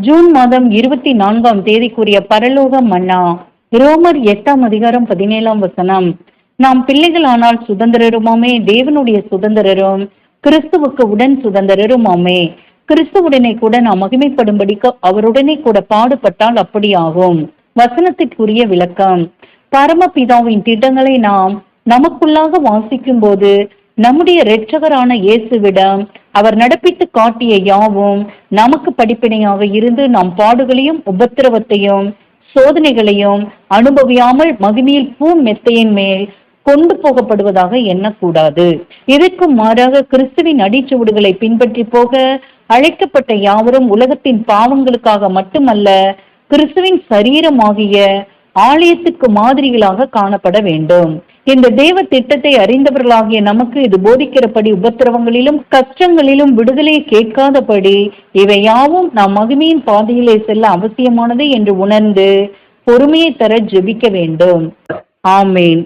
June மாதம் 24ஆம் தேதிக்குரிய பரலோக மன்னா. ரோமர் 8ஆம் அதிகாரம் 17ஆம் வசனம். நாம் பிள்ளைகளானால் சுதந்திரருமாமே, தேவனுடைய சுதந்திரரும் கிறிஸ்துவுக்கு உடன் சுதந்திரருமாமே. கிறிஸ்துவுடனே கூட நாம் மகிமைப்படும்படிக்கு அவருடனே கூட பாடுபட்டால் அப்படியாகும். வசனத்திற்குரிய விளக்கம். பரமபிதாவின் திட்டங்களை நாம் நமக்குள்ளாக வாசிக்கும் போது நம்முடைய இரட்சகரான இயேசுவிடம் அவர் நடப்பித்து காட்டிய யாவும் நமக்கு படிப்பினையாக இருந்து நாம் பாடுகளையும் உபத்திரவத்தையும் சோதனைகளையும் அனுபவியாமல் மகிமையில் பூ மெத்தையின் மேல் கொண்டு போகப்படுவதாக எண்ணக்கூடாது. இதற்கு மாறாக கிறிஸ்துவின் அடிச்சுவடுகளை பின்பற்றி போக அழைக்கப்பட்ட யாவரும் உலகத்தின் பாவங்களுக்காக மட்டுமல்ல, கிறிஸ்துவின் சரீரமாகிய ஆலயத்துக்கு மாதிரிகளாக காணப்பட வேண்டும். இந்த தேவ திட்டத்தை அறிந்தவர்களாகிய நமக்கு இது போதிக்கிறபடி உபத்திரவங்களிலும் கஷ்டங்களிலும் விடுதலையை கேட்காதபடி இவை யாவும் நாம் மகிமையின் பாதையிலே செல்ல அவசியமானது என்று உணர்ந்து பொறுமையை தர ஜெபிக்க வேண்டும். ஆமேன்.